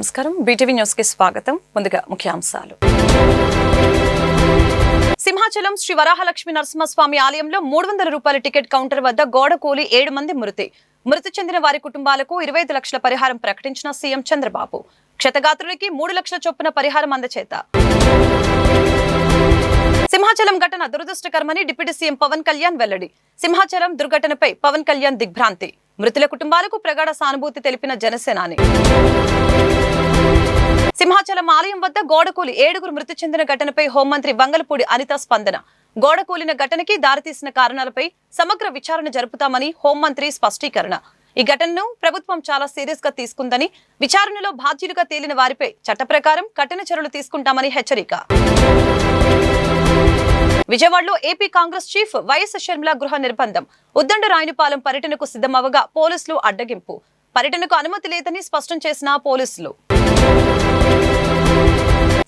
నమస్కారం BTV news కి స్వాగతం. ముందుగా ముఖ్యాంశాలు. సింహాచలం శ్రీ వరాహలక్ష్మి నరసింహస్వామి ఆలయంలో 300 రూపాయల టికెట్ కౌంటర్ వద్ద గోడ కూలి 7 మంది మృతి చెందిన వారి కుటుంబాలకు 25 లక్షల పరిహారం ప్రకటించిన సీఎం చంద్రబాబు. క్షతగాత్రులకి 3 లక్షల చొప్పున పరిహారం అందచేత. సింహాచలం ఘటన దురదృష్టకరమని డిప్యూటీ సీఎం పవన్ కళ్యాణ్ వెల్లడి. సింహాచలం దుర్ఘటనపై పవన్ కళ్యాణ్ దిగ్భ్రాంతి. మృతుల కుటుంబాలకు ప్రగాఢ సానుభూతి తెలిపిన జనసేనాని. సింహాచలం ఆలయం వద్ద గోడకూలి 7 మృతి చెందిన ఘటనపై హోంమంత్రి వంగలపూడి అనిత స్పందన. గోడకూలిన ఘటనకి దారితీసిన కారణాలపై సమగ్ర విచారణ జరుపుతామని హోంమంత్రి స్పష్టీకరణ. ఈ ఘటనను ప్రభుత్వం చాలా సీరియస్ గా తీసుకుందని, విచారణలో బాధ్యులుగా తేలిన వారిపై చట్ట ప్రకారం కఠిన చర్యలు తీసుకుంటామని హెచ్చరిక. విజయవాడలో AP Congress chief YS Sharmila గృహ నిర్బంధం. ఉద్దండ రాయనిపాలెం పర్యటనకు సిద్ధమవగా పోలీసులు అడ్డగింపు. పర్యటనకు అనుమతి లేదని స్పష్టం చేసిన పోలీసులు.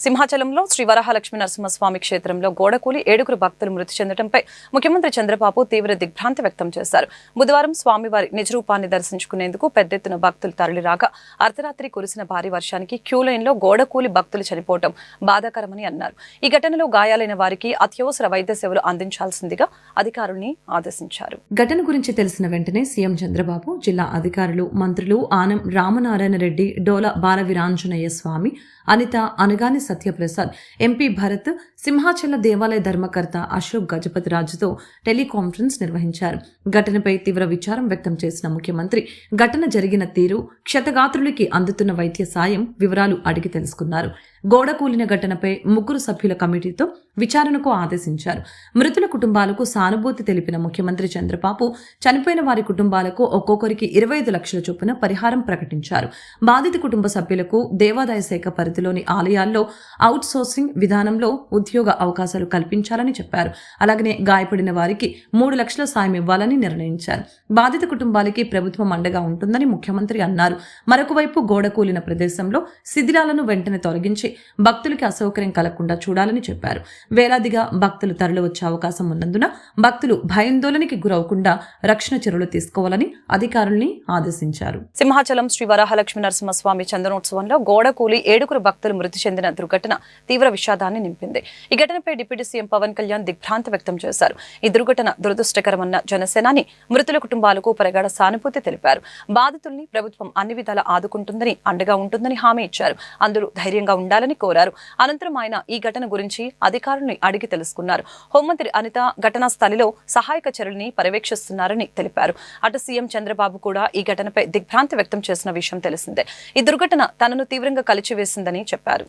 సింహాచలంలో శ్రీ వరాహలక్ష్మి నరసింహస్వామి క్షేత్రంలో గోడకూలి 7 భక్తులు మృతి చెందడంపై ముఖ్యమంత్రి చంద్రబాబు తీవ్ర దిగ్భ్రాంతి వ్యక్తం చేశారు. బుధవారం స్వామివారి నిజరూపాన్ని దర్శించుకునేందుకు పెద్ద ఎత్తున భక్తులు తరలిరాగా అర్ధరాత్రి కురిసిన భారీ వర్షానికి క్యూలైన్లో గోడకూలి భక్తులు చనిపోవడం బాధాకరమని అన్నారు. ఈ ఘటనలో గాయాలైన వారికి అత్యవసర వైద్య సేవలు అందించాల్సిందిగా అధికారుల్ని ఆదేశించారు. ఘటన గురించి తెలిసిన వెంటనే సీఎం చంద్రబాబు, జిల్లా అధికారులు, మంత్రులు ఆనం రామనారాయణ రెడ్డి, డోల బాలవీరాంజనేయ స్వామి, అనిత, అనగాని సత్యప్రసాద్, ఎంపీ భరత్, సింహాచల దేవాలయ ధర్మకర్త అశోక్ గజపతిరాజుతో టెలికాన్ఫరెన్స్ నిర్వహించారు. ఘటనపై తీవ్ర విచారం వ్యక్తం చేసిన ముఖ్యమంత్రి ఘటన జరిగిన తీరు, క్షతగాత్రులకి అందుతున్న వైద్య సాయం వివరాలు అడిగి తెలుసుకున్నారు. గోడ కూలిన ఘటనపై 3 సభ్యుల కమిటీతో విచారణకు ఆదేశించారు. మృతుల కుటుంబాలకు సానుభూతి తెలిపిన ముఖ్యమంత్రి చంద్రబాబు చనిపోయిన వారి కుటుంబాలకు ఒక్కొక్కరికి 25 లక్షల చొప్పున పరిహారం ప్రకటించారు. బాధిత కుటుంబ సభ్యులకు దేవాదాయ శాఖ పరిధిలోని ఆలయాల్లో అవుట్ సోర్సింగ్ విధానంలో ఉద్యోగ అవకాశాలు కల్పించాలని చెప్పారు. అలాగనే గాయపడిన వారికి 3 లక్షల సాయం ఇవ్వాలని నిర్ణయించారు. బాధిత కుటుంబాలకి ప్రభుత్వం అండగా ఉంటుందని ముఖ్యమంత్రి అన్నారు. మరొక వైపు గోడ కూలిన ప్రదేశంలో శిథిలాలను వెంటనే తొలగించి భక్తులకి అసౌకర్యం కలగకుండా చూడాలని చెప్పారు. వేలాదిగా భక్తులు తరలి వచ్చే అవకాశం ఉన్నందున భక్తులు భయాందోళనకి గురవకుండా రక్షణ చర్యలు తీసుకోవాలని అధికారుల్ని ఆదేశించారు. సింహాచలం శ్రీ వరాహలక్ష్మి నరసింహస్వామి చందనోత్సవంలో గోడ కూలి 7 భక్తులు మృతి చెందిన దుర్ఘటన తీవ్ర విషాదాన్ని నింపింది. ఈ ఘటనపై డిప్యూటీ సీఎం పవన్ కళ్యాణ్ దిగ్భ్రాంతి వ్యక్తం చేశారు. ఈ దుర్ఘటన దురదృష్టకరమన్న జనసేనాని మృతుల కుటుంబాలకు ప్రగాఢ సానుభూతి తెలిపారు. బాధితుల్ని ప్రభుత్వం అన్ని విధాలా ఆదుకుంటుందని, అండగా ఉంటుందని హామీ ఇచ్చారు. అందరూ ధైర్యంగా ఉండాలని కోరారు. అనంతరం ఆయన ఈ ఘటన గురించి అధికారుల్ని అడిగి తెలుసుకున్నారు. హోంమంత్రి అనిత ఘటనా స్థలిలో సహాయక చర్యల్ని పర్యవేక్షిస్తున్నారని తెలిపారు. అటు సీఎం చంద్రబాబు కూడా ఈ ఘటనపై దిగ్భ్రాంతి వ్యక్తం చేసిన విషయం తెలిసిందే. ఈ దుర్ఘటన తనను తీవ్రంగా కలిచివేసిందని చెప్పారు.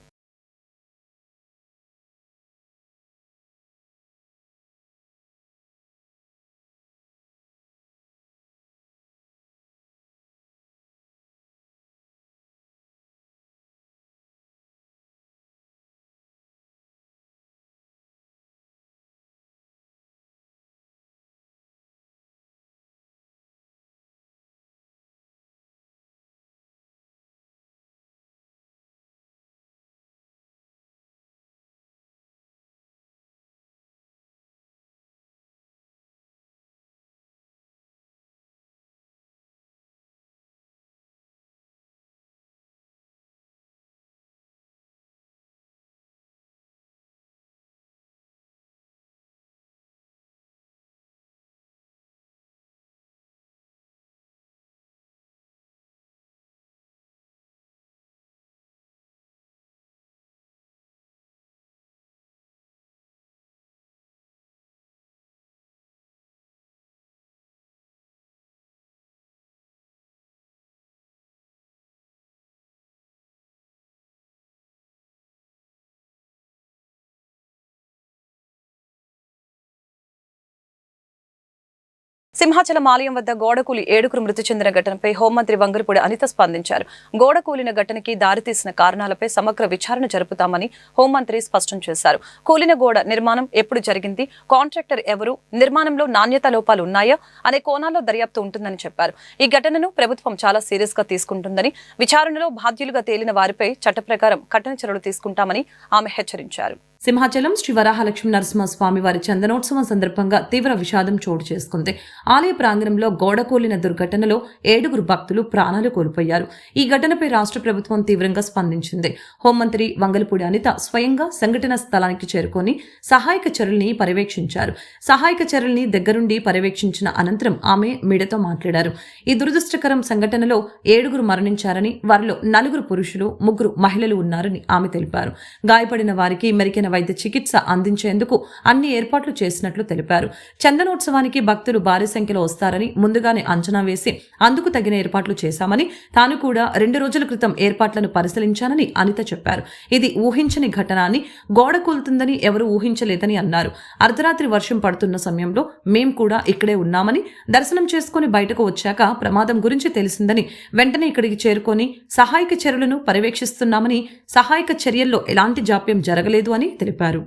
సింహాచలం ఆలయం వద్ద గోడకూలి 7 మృతి చెందిన ఘటనపై హోంమంత్రి వంగలపూడి అనిత స్పందించారు. గోడకూలిన ఘటనకి దారితీసిన కారణాలపై సమగ్ర విచారణ జరుపుతామని హోంమంత్రి స్పష్టం చేశారు. కూలిన గోడ నిర్మాణం ఎప్పుడు జరిగింది, కాంట్రాక్టర్ ఎవరు, నిర్మాణంలో నాణ్యత లోపాలు ఉన్నాయా అనే కోణాల్లో దర్యాప్తు ఉంటుందని చెప్పారు. ఈ ఘటనను ప్రభుత్వం చాలా సీరియస్ గా తీసుకుంటుందని, విచారణలో బాధ్యులుగా తేలిన వారిపై చట్ట ప్రకారం కఠిన చర్యలు తీసుకుంటామని ఆమె హెచ్చరించారు. సింహాచలం శ్రీ వరాహలక్ష్మి నరసింహస్వామి వారి చందనోత్సవం సందర్భంగా తీవ్ర విషాదం చోటు చేసుకుంది. ఆలయ ప్రాంగణంలో గోడకూలిన దుర్ఘటనలో 7 భక్తులు ప్రాణాలు కోల్పోయారు. ఈ ఘటనపై రాష్ట్ర ప్రభుత్వం తీవ్రంగా స్పందించింది. హోంమంత్రి వంగలపూడి అనిత స్వయంగా సంఘటన స్థలానికి చేరుకొని సహాయక చర్యల్ని పర్యవేక్షించారు. సహాయక చర్యల్ని దగ్గరుండి పర్యవేక్షించిన అనంతరం ఆమె మీడియాతో మాట్లాడారు. ఈ దురదృష్టకరం సంఘటనలో 7 మరణించారని, వారిలో 4 పురుషులు, 3 మహిళలు ఉన్నారని ఆమె తెలిపారు. గాయపడిన వారికి మెరుగైన వైద్య చికిత్స అందించేందుకు అన్ని ఏర్పాట్లు చేసినట్లు తెలిపారు. చందనోత్సవానికి భక్తులు భారీ సంఖ్యలో వస్తారని ముందుగానే అంచనా వేసి అందుకు తగిన ఏర్పాట్లు చేశామని, తాను కూడా 2 రోజుల క్రితం ఏర్పాట్లను పరిశీలించానని అనిత చెప్పారు. ఇది ఊహించని ఘటన అని, గోడ కూలుతుందని ఎవరూ ఊహించలేదని అన్నారు. అర్ధరాత్రి వర్షం పడుతున్న సమయంలో మేం కూడా ఇక్కడే ఉన్నామని, దర్శనం చేసుకుని బయటకు వచ్చాక ప్రమాదం గురించి తెలిసిందని వెంటనే ఇక్కడికి చేరుకొని సహాయక చర్యలను పర్యవేక్షిస్తున్నామని, సహాయక చర్యల్లో ఎలాంటి జాప్యం జరగలేదు అని తెలిపారు.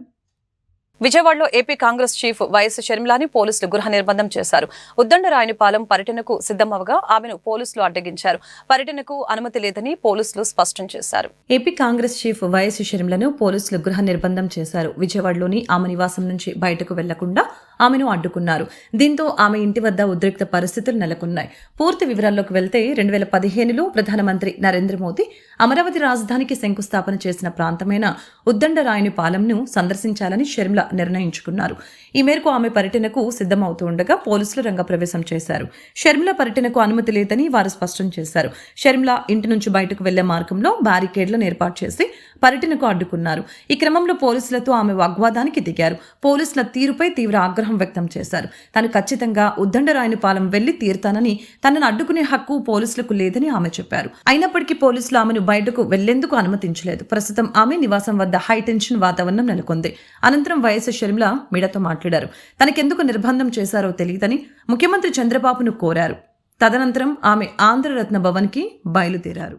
విజయవాడలో ఏపీ కాంగ్రెస్ చీఫ్ వైఎస్ షర్మిలాని పోలీసులు గృహ నిర్బంధం చేశారు. ఉద్దండరాయనిపాలెం పర్యటనకు సిద్ధమవగా ఆమెను పోలీసులు అడ్డగించారు. పర్యటనకు అనుమతి లేదని పోలీసులు స్పష్టం చేశారు. ఏపీ కాంగ్రెస్ చీఫ్ వైఎస్ షర్మిలను పోలీసులు గృహ నిర్బంధం చేశారు. విజయవాడలోని ఆమె నివాసం నుంచి బయటకు వెళ్లకుండా ఆమెను అడ్డుకున్నారు. దీంతో ఆమె ఇంటి వద్ద ఉద్రిక్త పరిస్థితులు నెలకొన్నాయి. పూర్తి వివరాల్లోకి వెళ్తే 2015లో ప్రధానమంత్రి నరేంద్ర మోదీ అమరావతి రాజధానికి శంకుస్థాపన చేసిన ప్రాంతమైన ఉద్దండరాయనిపాలెంను సందర్శించాలని షర్మిల నిర్ణయించుకున్నారు. ఈ మేరకు ఆమె పర్యటనకు సిద్ధమవుతూ ఉండగా పోలీసులు రంగప్రవేశం చేశారు. షర్మిల పర్యటనకు అనుమతి లేదని వారు స్పష్టం చేశారు. షర్మిల ఇంటి నుంచి బయటకు వెళ్లే మార్గంలో బ్యారికేడ్లను ఏర్పాటు చేసి పర్యటనకు అడ్డుకున్నారు. ఈ క్రమంలో పోలీసులతో ఆమె వాగ్వాదానికి దిగారు. పోలీసుల తీరుపై తీవ్ర ఆగ్రహం వ్యక్తం చేశారు. తాను ఖచ్చితంగా ఉద్దండరాయనిపాలెం వెళ్లి తీరుతానని, తనను అడ్డుకునే హక్కు పోలీసులకు లేదని ఆమె చెప్పారు. అయినప్పటికీ పోలీసులు ఆమెను బయటకు వెళ్లేందుకు అనుమతించలేదు. ప్రస్తుతం ఆమె నివాసం వద్ద హైటెన్షన్ వాతావరణం నెలకొంది. అనంతరం వైఎస్ షర్మిల మీడియాతో మాట్లాడారు. తనకెందుకు నిర్బంధం చేశారో తెలియదని ముఖ్యమంత్రి చంద్రబాబును కోరారు. తదనంతరం ఆమె ఆంధ్రరత్న భవన్ కి బయలుదేరారు.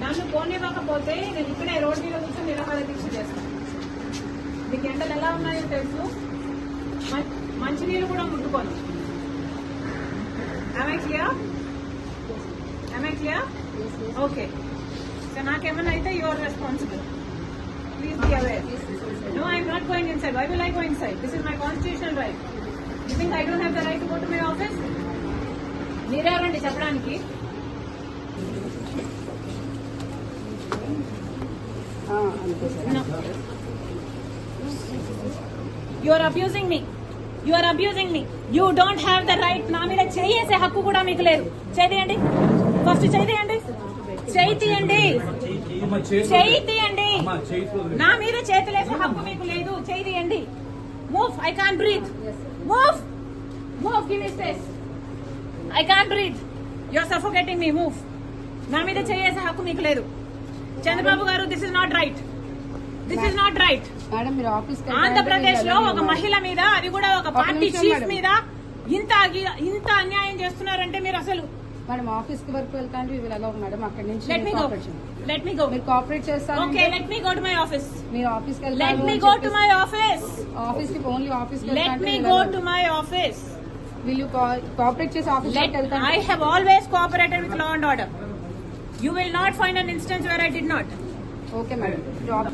నన్ను పోనివ్వకపోతే నేను ఇక్కడే రోడ్డు మీద కూర్చొని నిరాహార దీక్ష చేస్తాను. మీకు ఎండలు ఎలా ఉన్నాయో తెలుసు. మంచినీళ్ళు కూడా ముట్టుకోను. ఓకే, సో నాకేమన్నా అయితే your responsible. Please be aware. No, I am not going inside. Why will I go inside? This is my constitutional right. You think I don't have the right to go to my office? మీరెవరండి చెప్పడానికి? No. You are abusing me. You are abusing me. You don't have the right. నా మీద చేయేసే హక్కు కూడా మీకు లేదు. చేయండి, first చేయండి, చేయండి, చేయండి. నా మీద చేతులేసే హక్కు మీకు లేదు. చేయండి. Move. I can't breathe. Move. Move. Give me space. I can't breathe. You are suffocating me. Move. నా మీద చేయేసే హక్కు మీకు లేదు. చంద్రబాబు గారు, this is not right. This is not right. Andhra Pradesh లో ఒక మహిళ మీద, అది కూడా ఒక పార్టీ చీఫ్ మీద ఇంత అన్యాయం చేస్తున్నారంటే మీరు అసలు. మేడం ఆఫీస్ కి వర్క్ వెళ్తాంటే మేడం అక్కడి నుంచి లెట్ మీ గో. మీరు కోఆపరేట్ చేస్తాను. Okay, let me go to my office. మీరు ఆఫీస్ కి let me go to my office. Office కి ఓన్లీ ఆఫీస్ కి let me go to my office. Will you cooperate చేసి office కి వెళ్తాను. I have always cooperated with law and order. You will not find an instance where I did not. Okay madam. Job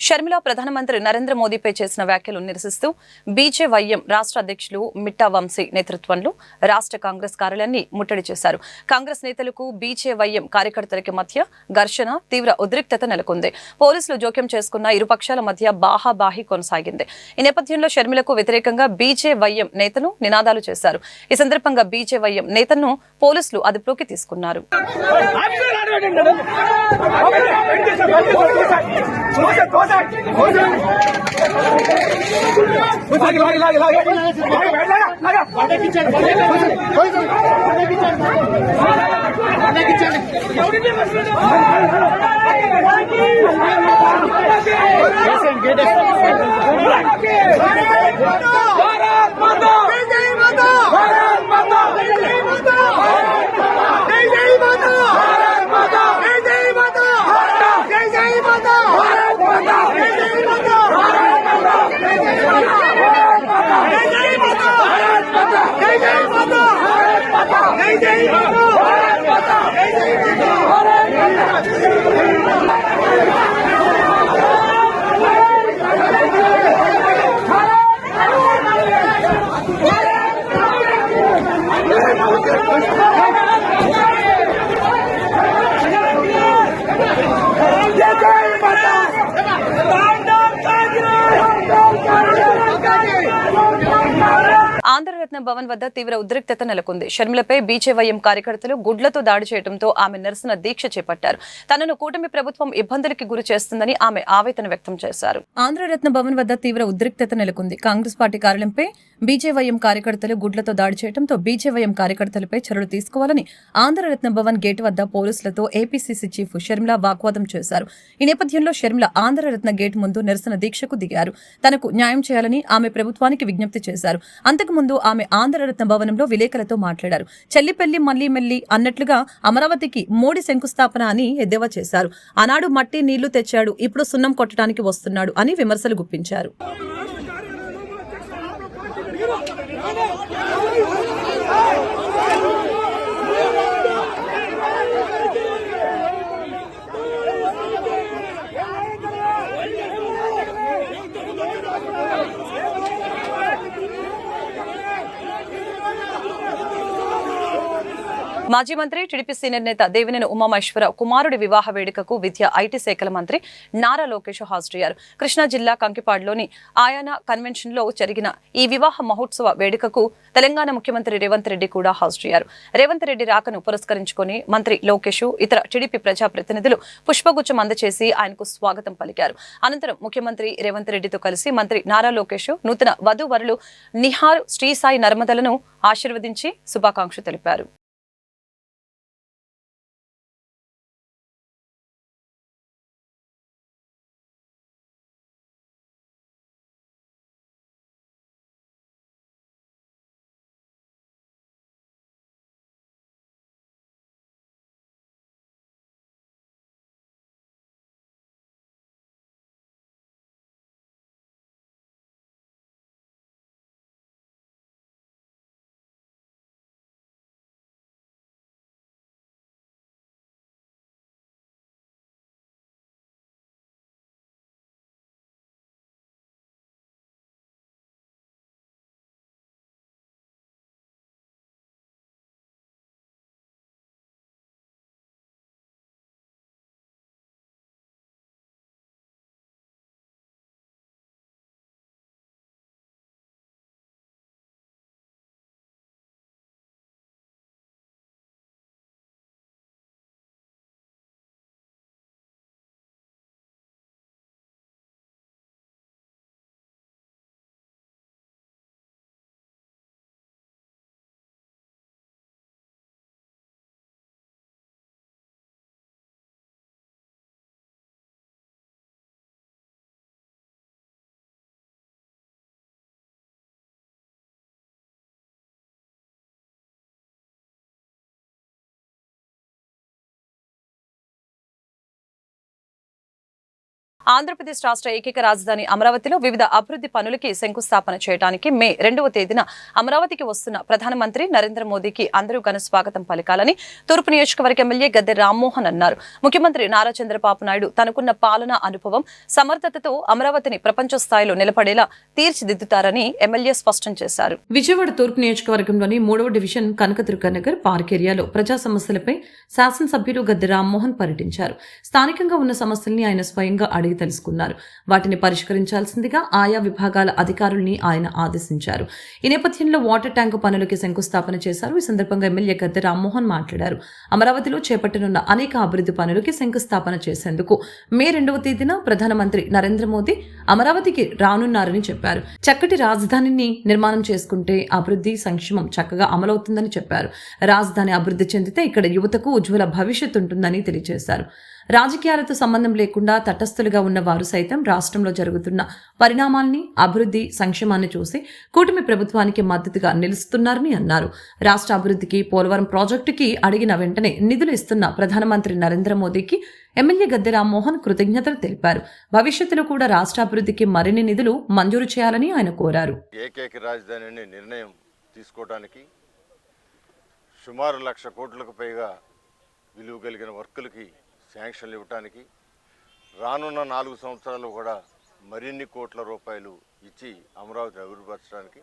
Sharmila ప్రధానమంత్రి నరేంద్ర మోదీపై చేసిన వ్యాఖ్యలు నిరసిస్తూ BJYM రాష్ట్ర అధ్యక్షులు మిట్టా వంశీ నేతృత్వంలో రాష్ట్ర కాంగ్రెస్ కార్యాలయాన్ని ముట్టడి చేశారు. కాంగ్రెస్ నేతలకు బీజేవైఎం కార్యకర్తలకి మధ్య ఘర్షణ, తీవ్ర ఉద్రిక్తత నెలకొంది. పోలీసులు జోక్యం చేసుకున్న ఇరు పక్షాల మధ్య బాహాబాహి కొనసాగింది. ఈ నేపథ్యంలో షర్మిలకు వ్యతిరేకంగా బీజేవైఎం నేతలు నినాదాలు చేశారు. ఈ సందర్భంగా బీజేవైఎం నేతను పోలీసులు అదుపులోకి తీసుకున్నారు. Go ఆంధ్రరత్న భవన్ వద్ద తీవ్ర ఉద్రిక్తత నెలకొంది. షర్మిలపై బీజేవైఎం కార్యకర్తలు గుడ్లతో దాడి చేయడంతో ఆమె నిరసన దీక్ష చేపట్టారు. తనను కూటమి ప్రభుత్వం ఇబ్బందులకి గురి చేస్తుందని ఆమె ఆవేదన వ్యక్తం చేశారు. ఆంధ్రరత్న భవన్ వద్ద తీవ్ర ఉద్రిక్తత నెలకొంది. కాంగ్రెస్ పార్టీ కార్యాలయంపై బీజేవైఎం కార్యకర్తలు గుడ్లతో దాడి చేయడంతో బీజేవైఎం కార్యకర్తలపై చర్యలు తీసుకోవాలని ఆంధ్రరత్న భవన్ గేట్ వద్ద పోలీసులతో ఏపీసీసీ చీఫ్ షర్మిల వాగ్వాదం చేశారు. ఈ నేపథ్యంలో షర్మిల ఆంధ్రరత్న గేట్ ముందు నిరసన దీక్షకు దిగారు. తనకు న్యాయం చేయాలని ఆమె ప్రభుత్వానికి విజ్ఞప్తి చేశారు. అంతకుముందు ఆమె ఆంధ్రరత్న భవనంలో విలేకరులతో మాట్లాడారు. చెల్లిపెల్లి మళ్లీ మెల్లి అన్నట్లుగా అమరావతికి మోడీ శంకుస్థాపన అని ఎద్దేవా చేశారు. ఆనాడు మట్టి నీళ్లు తెచ్చాడు, ఇప్పుడు సున్నం కొట్టడానికి వస్తున్నాడు అని విమర్శలు గుప్పించారు. మాజీ మంత్రి టీడీపీ సీనియర్ నేత దేవినేని ఉమామహేశ్వరరావు కుమారుడి వివాహ వేడుకకు విద్యా ఐటీ శాఖల మంత్రి నారా లోకేష్ హాజరయ్యారు. కృష్ణా జిల్లా కంకిపాడులోని ఆయానా కన్వెన్షన్ లో జరిగిన ఈ వివాహ మహోత్సవ వేడుకకు తెలంగాణ ముఖ్యమంత్రి రేవంత్ రెడ్డి కూడా హాజరయ్యారు. రేవంత్ రెడ్డి రాకను పురస్కరించుకుని మంత్రి లోకేష్ ఇతర టీడీపీ ప్రజాప్రతినిధులు పుష్పగుచ్చం అందజేసి ఆయనకు స్వాగతం పలికారు. అనంతరం ముఖ్యమంత్రి రేవంత్ రెడ్డితో కలిసి మంత్రి నారా లోకేష్ నూతన వధూవరులు నిహార్ శ్రీసాయి నర్మదలను ఆశీర్వదించి శుభాకాంక్షలు తెలిపారు. ఆంధ్రప్రదేశ్ రాష్ట్ర ఏకైక రాజధాని అమరావతిలో వివిధ అభివృద్ధి పనులకి శంకుస్థాపన చేయడానికి మే 2వ తేదీన అమరావతికి వస్తున్న ప్రధానమంత్రి నరేంద్ర మోదీకి అందరూ ఘన స్వాగతం పలకాలని తూర్పు నియోజకవర్గ ఎమ్మెల్యే గద్దె రామ్మోహన్ అన్నారు. ముఖ్యమంత్రి నారా చంద్రబాబు నాయుడు తనకున్న పాలనా అనుభవం, సమర్థతతో అమరావతిని ప్రపంచ స్థాయిలో నిలబడేలా తీర్చిదిద్దుతారని ఎమ్మెల్యే స్పష్టం చేశారు. విజయవాడ తూర్పు నియోజకవర్గంలోని 3వ డివిజన్ కనకదుర్గ నగర్ పార్క్ ఏరియాలో ప్రజా సమస్యలపై శాసనసభ్యులు గద్దె రామ్మోహన్ పర్యటించారు. స్థానికంగా ఉన్న సమస్యల్ని ఆయన స్వయంగా అడిగి అడిగి తెలుసుకున్నారు. వాటిని పరిష్కరించాల్సిందిగా ఆయా విభాగాల అధికారుల్ని ఆయన ఆదేశించారు. ఈ నేపథ్యంలో వాటర్ ట్యాంకు పనులకి శంకుస్థాపన చేశారు. ఈ సందర్భంగా ఎమ్మెల్యే గద్దె రామ్మోహన్ మాట్లాడారు. అమరావతిలో చేపట్టనున్న అనేక అభివృద్ధి పనులకి శంకుస్థాపన చేసేందుకు మే 2వ తేదీన ప్రధానమంత్రి నరేంద్ర మోదీ అమరావతికి రానున్నారని చెప్పారు. చక్కటి రాజధానిని నిర్మాణం చేసుకుంటే అభివృద్ధి సంక్షేమం చక్కగా అమలవుతుందని చెప్పారు. రాజధాని అభివృద్ధి చెందితే ఇక్కడ యువతకు ఉజ్వల భవిష్యత్తు ఉంటుందని తెలియజేశారు. రాజకీయాలతో సంబంధం లేకుండా తటస్థులుగా ఉన్న వారు సైతం రాష్ట్రంలో జరుగుతున్న పరిణామాల్ని, అభివృద్ధి సంక్షేమాన్ని చూసి కూటమి ప్రభుత్వానికి మద్దతుగా నిలుస్తున్నారని అన్నారు. రాష్ట్ర అభివృద్ధికి పోలవరం ప్రాజెక్టుకి అడిగిన వెంటనే నిధులు ఇస్తున్న ప్రధానమంత్రి నరేంద్ర మోదీకి ఎమ్మెల్యే గద్దె రామ్మోహన్ కృతజ్ఞతలు తెలిపారు. భవిష్యత్తులో కూడా రాష్ట్ర అభివృద్ధికి మరిన్ని నిధులు మంజూరు చేయాలని ఆయన కోరారు. ఏకైక రాజధాని అనే నిర్ణయం తీసుకోవడానికి సుమారు 1,00,000 కోట్లకు పైగా విలువ కలిగిన వర్కులకి శాంక్షన్లు ఇవ్వటానికి రానున్న 4 సంవత్సరాలు కూడా మరిన్ని కోట్ల రూపాయలు ఇచ్చి అమరావతిని అభివృద్ధిపరచడానికి.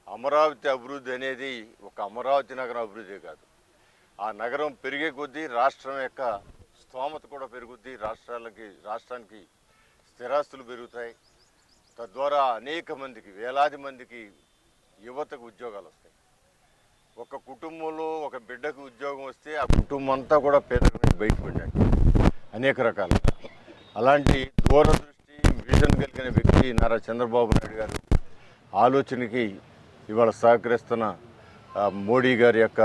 అమరావతి అభివృద్ధి అనేది ఒక అమరావతి నగరం అభివృద్ధి కాదు. ఆ నగరం పెరిగే కొద్దీ రాష్ట్రం యొక్క స్తోమత కూడా పెరుగుద్ది. రాష్ట్రానికి స్థిరాస్తులు పెరుగుతాయి. తద్వారా అనేక మందికి, వేలాది మందికి యువతకు ఉద్యోగాలు వస్తాయి. ఒక కుటుంబంలో ఒక బిడ్డకు ఉద్యోగం వస్తే ఆ కుటుంబం అంతా కూడా పేదరికం నుంచి బయటపడ్డాడు అనేక రకాలుగా. అలాంటి దూరదృష్టి, విజన్ కలిగిన వ్యక్తి నారా చంద్రబాబు నాయుడు గారు ఆలోచనకి ఇవాళ సహకరిస్తున్న మోడీ గారి యొక్క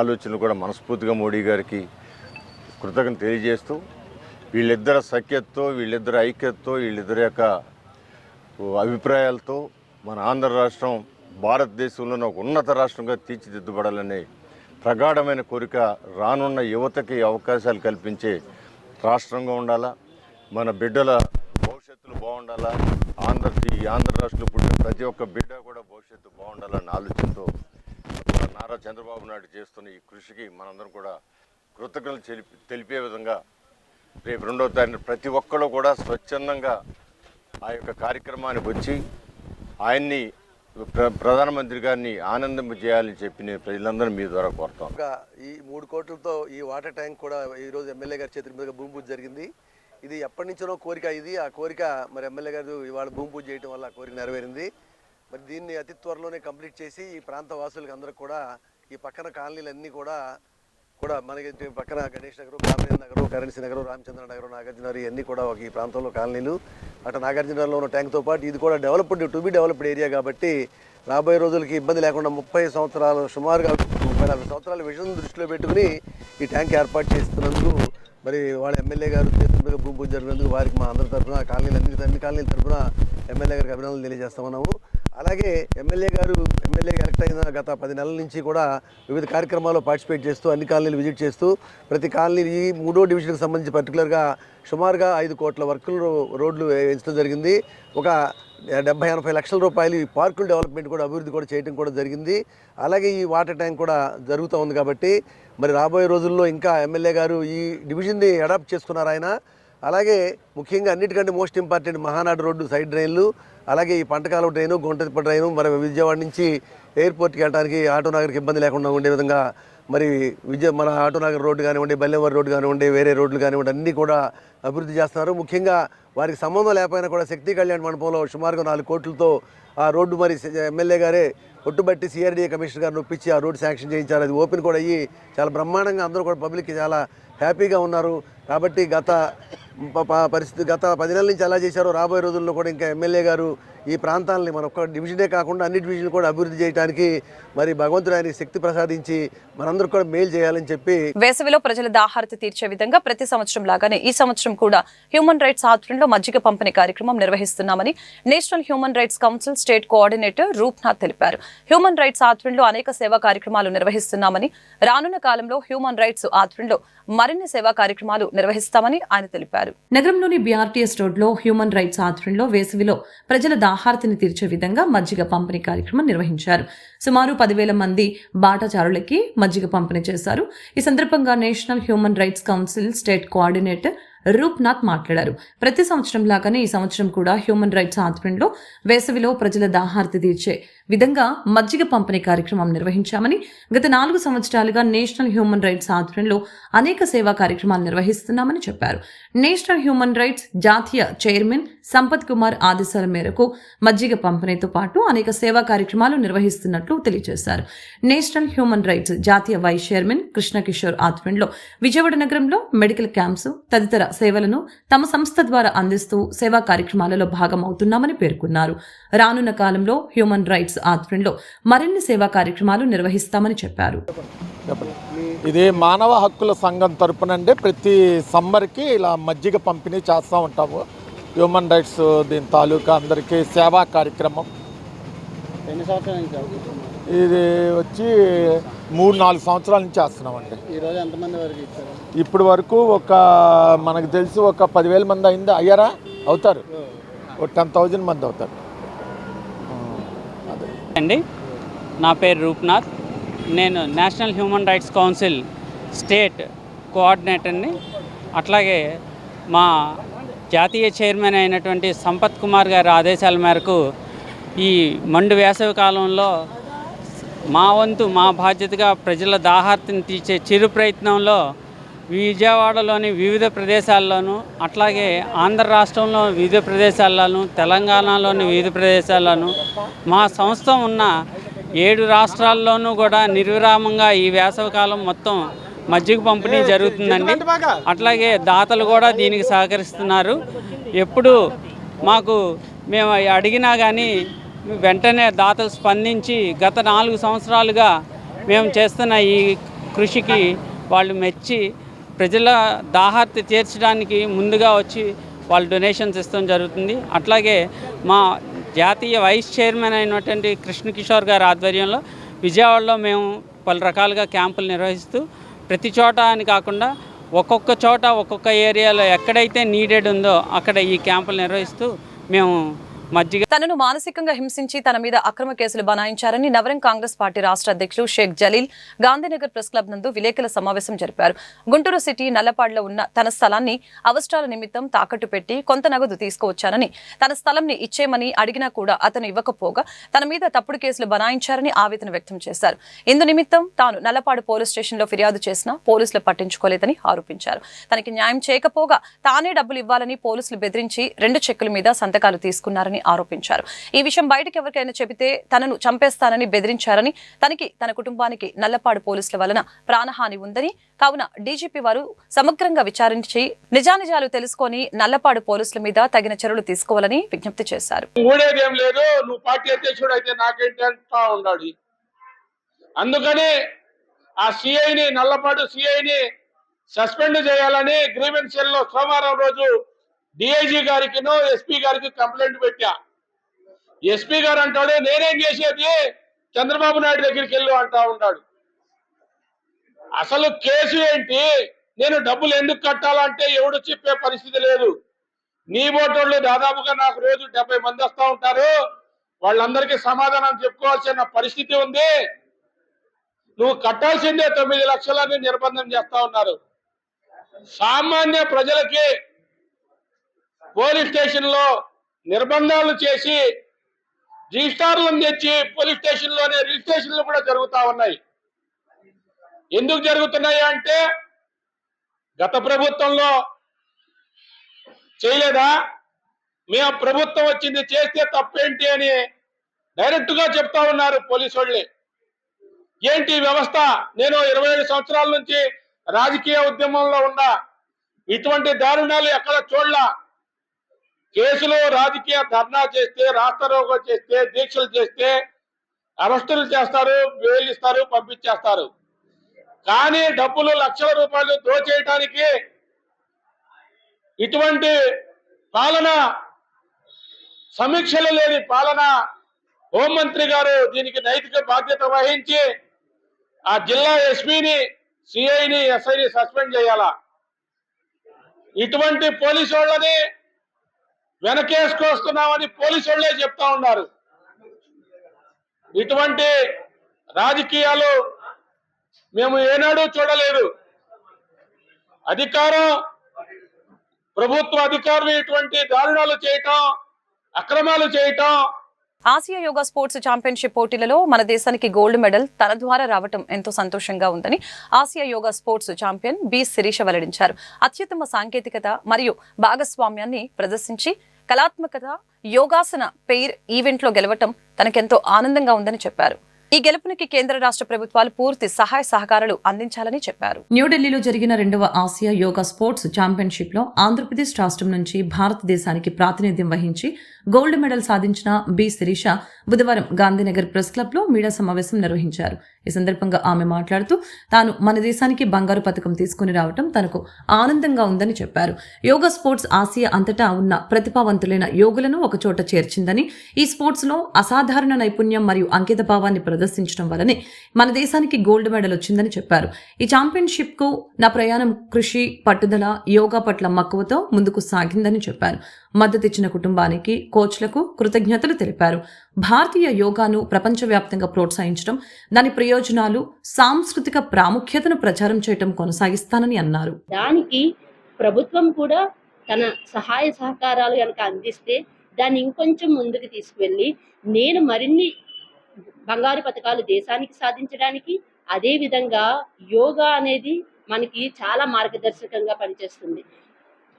ఆలోచనలు కూడా మనస్ఫూర్తిగా మోడీ గారికి కృతజ్ఞత తెలియజేస్తూ, వీళ్ళిద్దరి సఖ్యతతో, వీళ్ళిద్దరి ఐక్యతతో, వీళ్ళిద్దరి యొక్క అభిప్రాయాలతో మన ఆంధ్ర రాష్ట్రం భారతదేశంలోనే ఒక ఉన్నత రాష్ట్రంగా తీర్చిదిద్దబడాలనే ప్రగాఢమైన కోరిక, రానున్న యువతకి అవకాశాలు కల్పించే రాష్ట్రంగా ఉండాలా, మన బిడ్డల భవిష్యత్తులు బాగుండాలా, ఆంధ్ర రాష్ట్రంలో పుట్టిన ప్రతి ఒక్క బిడ్డ కూడా భవిష్యత్తు బాగుండాలన్న ఆలోచనతో నారా చంద్రబాబు నాయుడు చేస్తున్న ఈ కృషికి మనందరం కూడా కృతజ్ఞతలు తెలిపే విధంగా రేపు 2వ తారీఖున ప్రతి ఒక్కరు కూడా స్వచ్ఛందంగా ఆ యొక్క కార్యక్రమానికి వచ్చి ఆయన్ని ప్రధానమంత్రి గారిని ఆనందింపజేయాలని చెప్పి నేను ప్రజలందరూ మీ ద్వారా కోరుతాం. ఈ 3 కోట్లతో ఈ వాటర్ ట్యాంక్ కూడా ఈరోజు ఎమ్మెల్యే గారి చేతుల మీదుగా భూమి పూజ జరిగింది. ఇది ఎప్పటి నుంచో కోరిక. ఆ కోరిక మరి ఎమ్మెల్యే గారు ఇవాళ భూమి పూజ చేయడం వల్ల ఆ కోరిక నెరవేరింది. మరి దీన్ని అతి త్వరలోనే కంప్లీట్ చేసి ఈ ప్రాంత వాసులకు అందరికి కూడా ఈ పక్కన కాలనీలన్నీ కూడా మనకి పక్కన గణేష్ నగర్, కామరేజ్ నగర్, కరెన్సీ నగర్, రామచంద్ర నగర్, నాగార్జున ఇవన్నీ కూడా ఈ ప్రాంతంలో కాలనీలు. అటు నాగార్జునలో ఉన్న ట్యాంక్తో పాటు ఇది కూడా టు బి డెవలప్డ్ ఏరియా కాబట్టి రాబోయే రోజులకి ఇబ్బంది లేకుండా 30 సంవత్సరాలు, సుమారుగా 34 సంవత్సరాల విజన్ దృష్టిలో పెట్టుకుని ఈ ట్యాంక్ ఏర్పాటు చేస్తున్నందుకు మరి వాళ్ళ ఎమ్మెల్యే గారు చేతుల భూమి పూజ జరిగినందుకు వారికి మా అందరి తరఫున అన్ని కాలనీల తరఫున ఎమ్మెల్యే గారికి అభినందనలు తెలియజేస్తామన్నాము. అలాగే ఎమ్మెల్యేగా ఎలక్ట్ అయిన గత 10 నెలల నుంచి కూడా వివిధ కార్యక్రమాల్లో పార్టిసిపేట్ చేస్తూ అన్ని కాలనీలు విజిట్ చేస్తూ ప్రతి కాలనీ ఈ 3వ డివిజన్కి సంబంధించి పర్టికులర్గా సుమారుగా 5 కోట్ల వర్కులు రోడ్లు వేయించడం జరిగింది. ఒక 70-80 లక్షల రూపాయలు ఈ పార్కుల డెవలప్మెంట్ కూడా అభివృద్ధి కూడా చేయడం కూడా జరిగింది. అలాగే ఈ వాటర్ ట్యాంక్ కూడా జరుగుతూ ఉంది కాబట్టి మరి రాబోయే రోజుల్లో ఇంకా ఎమ్మెల్యే గారు ఈ డివిజన్ని అడాప్ట్ చేసుకున్నారు ఆయన. అలాగే ముఖ్యంగా అన్నిటికంటే most important Mahanadu road side డ్రైన్లు, అలాగే ఈ పంటకాలం డ్రైను, గుంటతిప్ప డ్రైను, మరి విజయవాడ నుంచి ఎయిర్పోర్ట్కి వెళ్ళడానికి ఆటోనగర్కి ఇబ్బంది లేకుండా ఉండే విధంగా మరి మన ఆటోనగర్ రోడ్డు కానివ్వండి, బల్లెవర్ రోడ్డు కానివ్వండి, వేరే రోడ్లు కానివ్వండి అన్నీ కూడా అభివృద్ధి చేస్తున్నారు. ముఖ్యంగా వారికి సంబంధం లేకపోయినా కూడా శక్తి కళ్యాణ్ మండపంలో సుమారుగా 4 కోట్లతో ఆ రోడ్డు మరి ఎమ్మెల్యే గారే ఒట్టుబట్టి సిఆర్డీఏ కమిషనర్ గారిని ఒప్పించి ఆ రోడ్డు శాంక్షన్ చేయించారు. అది ఓపెన్ కూడా అయ్యి చాలా బ్రహ్మాండంగా అందరూ కూడా పబ్లిక్కి చాలా హ్యాపీగా ఉన్నారు. కాబట్టి గత 10 నెలల నుంచి ఎలా చేశారో రాబోయే రోజుల్లో కూడా ఇంకా ఎమ్మెల్యే గారు ఈ ప్రాంతాలని మన ఒక్క డివిజనే కాకుండా అన్ని డివిజన్లు కూడా అభివృద్ధి చేయడానికి మరి భగవంతుడు ఆయన శక్తి ప్రసాదించి మనందరూ కూడా మేలు చేయాలని చెప్పి. వేసవిలో ప్రజల దాహార్తి తీర్చే విధంగా ప్రతి సంవత్సరం లాగానే ఈ సంవత్సరం కూడా హ్యూమన్ రైట్స్ ఆధ్వర్యంలో మజ్జిగ పంపిణీ కార్యక్రమం నిర్వహిస్తున్నామని national human rights council state coordinator Rupnath తెలిపారు. హ్యూమన్ రైట్స్ ఆధ్వర్యంలో అనేక సేవా కార్యక్రమాలు నిర్వహిస్తున్నామని, రానున్న కాలంలో హ్యూమన్ రైట్స్ ఆధ్వర్యంలో మరిన్ని సేవా కార్యక్రమాలు నిర్వహిస్తామని ఆయన తెలిపారు. నగరంలోని బీఆర్టీఎస్ రోడ్లో హ్యూమన్ రైట్స్ ఆధ్వర్యంలో వేసవిలో ప్రజల దాహార్తిని తీర్చే విధంగా మజ్జిగ పంపిణీ కార్యక్రమం నిర్వహించారు. సుమారు 10,000 మంది బాటచారులకి మజ్జిగ పంపిణీ చేశారు. ఈ సందర్భంగా national human rights council state coordinator Rupnath మాట్లాడారు. ప్రతి సంవత్సరం లాగానే ఈ సంవత్సరం కూడా హ్యూమన్ రైట్స్ ఆధ్వర్యంలో వేసవిలో ప్రజల దాహార్తి తీర్చే విధంగా మజ్జిగ పంపిణీ కార్యక్రమం నిర్వహించామని, గత 4 సంవత్సరాలుగా నేషనల్ హ్యూమన్ రైట్స్ ఆధ్వర్యంలో అనేక సేవా కార్యక్రమాలు నిర్వహిస్తున్నామని చెప్పారు. నేషనల్ హ్యూమన్ రైట్స్ జాతీయ చైర్మన్ సంపత్ కుమార్ ఆదేశాల మేరకు మజ్జిగ పంపిణీతో పాటు అనేక సేవా కార్యక్రమాలు నిర్వహిస్తున్నట్లు తెలియజేశారు. నేషనల్ హ్యూమన్ రైట్స్ జాతీయ వైస్ చైర్మన్ కృష్ణ కిషోర్ ఆధ్వర్యంలో విజయవాడ నగరంలో మెడికల్ క్యాంప్స్ తదితర సేవలను తమ సంస్థ ద్వారా అందిస్తూ సేవా కార్యక్రమాలలో భాగమవుతున్నామని పేర్కొన్నారు. రానున్న కాలంలో హ్యూమన్ రైట్స్ ఆధ్వర్యంలో మరిన్ని సేవా కార్యక్రమాలు నిర్వహిస్తామని చెప్పారు. ఇది మానవ హక్కుల సంఘం తరపునండి ప్రతి సమ్మర్కి ఇలా మజ్జిగ పంపిణీ చేస్తూ ఉంటాము. హ్యూమన్ రైట్స్ దీని తాలూకా అందరికీ సేవా కార్యక్రమం. ఎన్ని సంవత్సరాల నుంచి చేస్తున్నారు? ఇది వచ్చి 3-4 సంవత్సరాల నుంచి చేస్తున్నామండి. ఈరోజు ఎంతమంది వరకు ఇచ్చారు? ఇప్పటి వరకు మనకు తెలిసి ఒక 10,000 మంది అయింది. అయ్యారా? అవుతారు. ఒక 10,000 మంది అవుతారు. అండి, నా పేరు రూప్నాథ్. నేను national human rights council state కోఆర్డినేటర్ని. అట్లాగే మా జాతీయ చైర్మన్ అయినటువంటి సంపత్ కుమార్ గారి ఆదేశాల మేరకు ఈ మండు వేసవి కాలంలో మా వంతు మా బాధ్యతగా ప్రజల దాహార్తిని తీర్చే చిరు ప్రయత్నంలో విజయవాడలోని వివిధ ప్రదేశాల్లోనూ, అట్లాగే ఆంధ్ర రాష్ట్రంలో వివిధ ప్రదేశాల్లోనూ, తెలంగాణలోని వివిధ ప్రదేశాల్లోనూ, మా సంస్థ ఉన్న 7 రాష్ట్రాల్లోనూ కూడా నిర్విరామంగా ఈ వేసవికాలం మొత్తం మజ్జిగ పంపిణీ జరుగుతుందండి. అట్లాగే దాతలు కూడా దీనికి సహకరిస్తున్నారు. ఎప్పుడు మేము అడిగినా కానీ వెంటనే దాతలు స్పందించి గత 4 సంవత్సరాలుగా మేము చేస్తున్న ఈ కృషికి వాళ్ళు మెచ్చి ప్రజల దాహార్తి తీర్చడానికి ముందుగా వచ్చి వాళ్ళు డొనేషన్స్ ఇస్తడం జరుగుతుంది. అట్లాగే మా జాతీయ వైస్ చైర్మన్ అయినటువంటి కృష్ణ కిషోర్ గారి ఆధ్వర్యంలో విజయవాడలో మేము పలు రకాలుగా క్యాంపులు నిర్వహిస్తూ ప్రతి చోట అని కాకుండా ఒక్కొక్క చోట ఒక్కొక్క ఏరియాలో ఎక్కడైతే నీడెడ్ ఉందో అక్కడ ఈ క్యాంపులు నిర్వహిస్తూ మేము మజ్జిగ. తనను మానసికంగా హింసించి తన మీద అక్రమ కేసులు బనాయించారని నవరం కాంగ్రెస్ పార్టీ రాష్ట్ర అధ్యక్షులు షేక్ జలీల్ గాంధీనగర్ ప్రెస్ క్లబ్ నందు విలేకరుల సమావేశం జరిపారు. గుంటూరు సిటీ నల్లపాడులో ఉన్న తన స్థలాన్ని అవసరాల నిమిత్తం తాకట్టు పెట్టి కొంత నగదు తీసుకువచ్చానని, తన స్థలంని ఇచ్చేయమని అడిగినా కూడా అతను ఇవ్వకపోగా తన మీద తప్పుడు కేసులు బనాయించారని ఆవేదన వ్యక్తం చేశారు. ఇందు నిమిత్తం తాను నల్లపాడు పోలీస్ స్టేషన్లో ఫిర్యాదు చేసినా పోలీసులు పట్టించుకోలేదని ఆరోపించారు. తనకి న్యాయం చేయకపోగా తానే డబ్బులు ఇవ్వాలని పోలీసులు బెదిరించి 2 చెక్కుల మీద సంతకాలు తీసుకున్నారని ఆరోపించారు. ఈ విషయం బయటకు ఎవరికైనా చెబితే తనను చంపేస్తానని బెదిరించారని, తనకి తన కుటుంబానికి నల్లపాడు పోలీసుల వలన ప్రాణహాని ఉందని, కావున డీజీపీ వారు సమగ్రంగా విచారించి నిజానిజాలు తెలుసుకొని నల్లపాడు పోలీసుల మీద తగిన చర్యలు తీసుకోవాలని విజ్ఞప్తి చేశారు. నువ్వు పార్టీ అధ్యక్షుడు అయితే నాకేంటి అంటా ఉన్నాడు. అందుకని ఆ సిఐని నల్లపాడు సిఐని సస్పెండ్ చేయాలని గ్రీవెన్స్ సెల్ లో సోమవారం రోజు డిఐజీ గారికి ఎస్పీ గారికి కంప్లైంట్ పెట్టా. ఎస్పీ గారు అంటాడు నేనేం చేసేది, చంద్రబాబు నాయుడు దగ్గరికి వెళ్ళు అంటా ఉన్నాడు. అసలు కేసు ఏంటి, నేను డబ్బులు ఎందుకు కట్టాలంటే ఎవడు చెప్పే పరిస్థితి లేదు. నీ ఓటోళ్ళు దాదాపుగా నాకు రోజు 70 మంది వస్తూ ఉంటారు. వాళ్ళందరికీ సమాధానం చెప్పుకోవాల్సిన పరిస్థితి ఉంది. నువ్వు కట్టాల్సిందే 9 లక్షలని నిర్బంధం చేస్తా ఉన్నారు. సామాన్య ప్రజలకి పోలీస్ స్టేషన్ లో నిర్బంధాలు చేసి రిజిస్టార్లను తెచ్చి పోలీస్ స్టేషన్ లోనే రిజిస్ట్రేషన్లు కూడా జరుగుతా ఉన్నాయి. ఎందుకు జరుగుతున్నాయి అంటే గత ప్రభుత్వంలో చేయలేదా, మేము ప్రభుత్వం వచ్చింది చేస్తే తప్పేంటి అని డైరెక్ట్ గా చెప్తా ఉన్నారు పోలీసు వాళ్ళే. ఏంటి వ్యవస్థ, నేను 27 సంవత్సరాల నుంచి రాజకీయ ఉద్యమంలో ఉన్నా, ఇటువంటి దారుణాలు ఎక్కడ చూడలా. కేసులో రాజకీయ ధర్నా చేస్తే, రాస్తారోకో చేస్తే, దీక్షలు చేస్తే అరెస్టులు చేస్తారు, బెయిల్ ఇస్తారు, పంపించేస్తారు. కానీ డబ్బులు లక్షల రూపాయలు దోచేయడానికి ఇటువంటి పాలన, సమీక్షలు లేని పాలన. హోంమంత్రి గారు దీనికి నైతిక బాధ్యత వహించి ఆ జిల్లా ఎస్పీని, సిఐని, ఎస్ఐని సస్పెండ్ చేయాలా. ఇటువంటి పోలీసు వాళ్ళని వెనకేసుకొస్తున్నామని పోలీసు వాళ్ళే చెప్తా ఉన్నారు. ఇటువంటి రాజకీయాలు మేము ఏనాడు చూడలేదు. అధికారం ప్రభుత్వ అధికారులు ఇటువంటి దారుణాలు చేయటం, అక్రమాలు చేయటం. ఆసియా యోగా స్పోర్ట్స్ ఛాంపియన్షిప్ పోటీలలో మన దేశానికి గోల్డ్ మెడల్ తన ద్వారా రావటం ఎంతో సంతోషంగా ఉందని Asia yoga sports champion B Shirisha వెల్లడించారు. అత్యుత్తమ సాంకేతికత మరియు భాగస్వామ్యాన్ని ప్రదర్శించి కళాత్మకత యోగాసన పెయిర్ ఈవెంట్లో గెలవటం తనకెంతో ఆనందంగా ఉందని చెప్పారు. ఈ గెలుపునికి కేంద్ర రాష్ట్ర ప్రభుత్వాలు పూర్తి సహాయ సహకారాలు అందించాలని చెప్పారు. న్యూఢిల్లీలో జరిగిన 2వ ఆసియా యోగా స్పోర్ట్స్ ఛాంపియన్షిప్ లో ఆంధ్రప్రదేశ్ రాష్ట్రం నుంచి భారతదేశానికి ప్రాతినిధ్యం వహించి గోల్డ్ మెడల్ సాధించిన బి శిరీష బుధవారం గాంధీనగర్ ప్రెస్ క్లబ్ లో మీడియా సమావేశం నిర్వహించారు. ఈ సందర్భంగా ఆమె మాట్లాడుతూ తాను మన దేశానికి బంగారు పతకం తీసుకుని రావడం తనకు ఆనందంగా ఉందని చెప్పారు. యోగా స్పోర్ట్స్ ఆసియా అంతటా ఉన్న ప్రతిభావంతులైన యోగులను ఒకచోట చేర్చిందని, ఈ స్పోర్ట్స్ లో అసాధారణ నైపుణ్యం మరియు అంకిత భావాన్ని ప్రదర్శించడం వల్లనే మన దేశానికి గోల్డ్ మెడల్ వచ్చిందని చెప్పారు. ఈ ఛాంపియన్షిప్ కు నా ప్రయాణం కృషి, పట్టుదల, యోగా పట్ల మక్కువతో ముందుకు సాగిందని చెప్పారు. మద్దతిచ్చిన కుటుంబానికి, కోచ్లకు కృతజ్ఞతలు తెలిపారు. భారతీయ యోగాను ప్రపంచవ్యాప్తంగా ప్రోత్సహించడం, దాని ప్రయోజనాలు, సాంస్కృతిక ప్రాముఖ్యతను ప్రచారం చేయడం కొనసాగిస్తానని అన్నారు. దానికి ప్రభుత్వం కూడా తన సహాయ సహకారాలు కనుక అందిస్తే దాన్ని ఇంకొంచెం ముందుకు తీసుకువెళ్ళి నేను మరిన్ని బంగారు పతకాలు దేశానికి సాధించడానికి, అదే విధంగా యోగా అనేది మనకి చాలా మార్గదర్శకంగా పనిచేస్తుంది.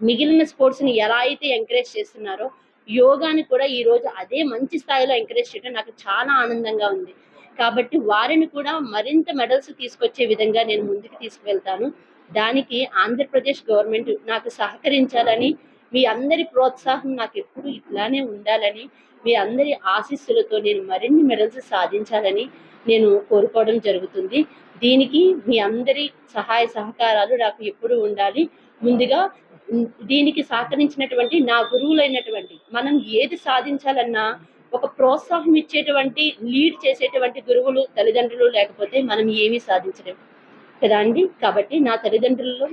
మిగిలిన స్పోర్ట్స్ని ఎలా అయితే ఎంకరేజ్ చేస్తున్నారో యోగాని కూడా ఈరోజు అదే మంచి స్థాయిలో ఎంకరేజ్ చేయడం నాకు చాలా ఆనందంగా ఉంది. కాబట్టి వారిని కూడా మరింత మెడల్స్ తీసుకొచ్చే విధంగా నేను ముందుకు తీసుకువెళ్తాను. దానికి ఆంధ్రప్రదేశ్ గవర్నమెంట్ నాకు సహకరించాలని, మీ అందరి ప్రోత్సాహం నాకు ఎప్పుడు ఇట్లానే ఉండాలని, మీ అందరి ఆశీస్సులతో నేను మరిన్ని మెడల్స్ సాధించాలని నేను కోరుకోవడం జరుగుతుంది. దీనికి మీ అందరి సహాయ సహకారాలు నాకు ఎప్పుడు ఉండాలి. ముందుగా దీనికి సహకరించినటువంటి నా గురువులైనటువంటి, మనం ఏది సాధించాలన్నా ఒక ప్రోత్సాహం ఇచ్చేటువంటి, లీడ్ చేసేటువంటి గురువులు, తల్లిదండ్రులు లేకపోతే మనం ఏమీ సాధించలేము కదా అండి. కాబట్టి నా తల్లిదండ్రులలో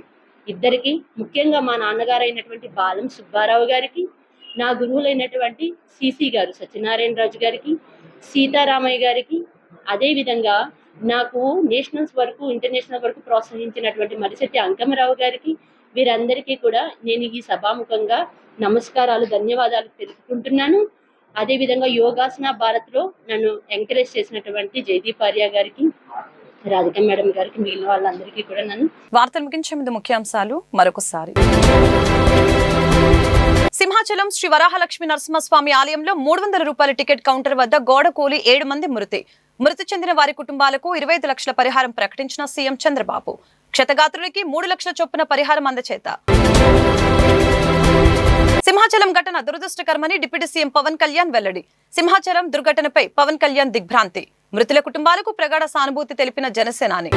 ఇద్దరికి, ముఖ్యంగా మా నాన్నగారు అయినటువంటి బాలం సుబ్బారావు గారికి, నా గురువులైనటువంటి సిసి గారు సత్యనారాయణ రాజు గారికి, సీతారామయ్య గారికి, అదేవిధంగా నాకు నేషనల్స్ వరకు, ఇంటర్నేషనల్ వరకు ప్రోత్సహించినటువంటి మరిశెట్టి అంకమరావు గారికి, వీరందరికీ కూడా నేను ఈ సభాముఖంగా నమస్కారాలు, ధన్యవాదాలు తెలుపుకుంటున్నాను. అదేవిధంగా యోగాసన భారత్లో నన్ను ఎంకరేజ్ చేసినటువంటి జయదీప్ ఆర్య గారికి, రాధిక మేడం గారికి, మిగిలిన వాళ్ళందరికీ కూడా నన్ను. వార్తలు ముగించే ముందు ముఖ్యాంశాలు మరొకసారి. సింహాచలం శ్రీ వరాహలక్ష్మి నరసింహస్వామి ఆలయంలో 300 రూపాయల టికెట్ కౌంటర్ వద్ద గోడ కూలి 7 మంది మృతి చెందిన వారి కుటుంబాలకు 25 లక్షల పరిహారం ప్రకటించిన సీఎం చంద్రబాబు. క్షతగాత్రులకి 3 లక్షల చొప్పున పరిహారం అందచేత. సింహాచలం ఘటన దురదృష్టకరమని డిప్యూటీ సీఎం పవన్ కళ్యాణ్ వెల్లడి. సింహాచలం దుర్ఘటనపై పవన్ కళ్యాణ్ దిగ్భ్రాంతి. మృతుల కుటుంబాలకు ప్రగాఢ సానుభూతి తెలిపిన జనసేనాని.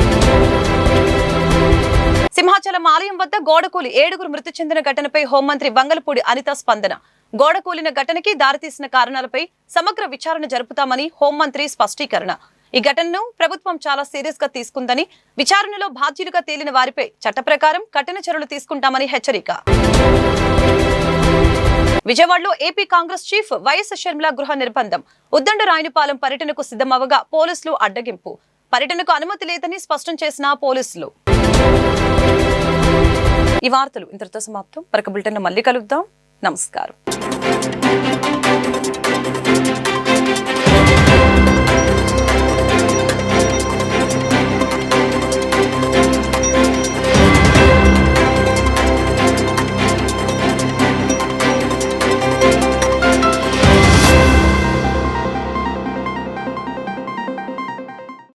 సింహాచలం ఆలయం వద్ద గోడకూలి 7 మృతి చెందిన ఘటనపై హోంమంత్రి వంగలపూడి అనిత స్పందన. గోడకూలిన ఘటనకి దారితీసిన కారణాలపై సమగ్ర విచారణ జరుపుతామని హోంమంత్రి స్పష్టీకరణ. ఈ ఘటనను ప్రభుత్వం చాలా సీరియస్ గా తీసుకుందని, విచారణలో బాధ్యులుగా తేలిన వారిపై చట్ట ప్రకారం కఠిన చర్యలు తీసుకుంటామని హెచ్చరిక. విజయవాడలో AP Congress chief YS Sharmila గృహ నిర్బంధం. ఉద్దండ రాయనిపాలెం పర్యటనకు సిద్ధమవగా పోలీసులు అడ్డగింపు. పర్యటనకు అనుమతి లేదని స్పష్టం చేసిన పోలీసులు. ఈ వార్తలు ఇంతటితో సమాప్తం. మరొక బులెటిన్లో మళ్ళీ కలుద్దాం. నమస్కారం.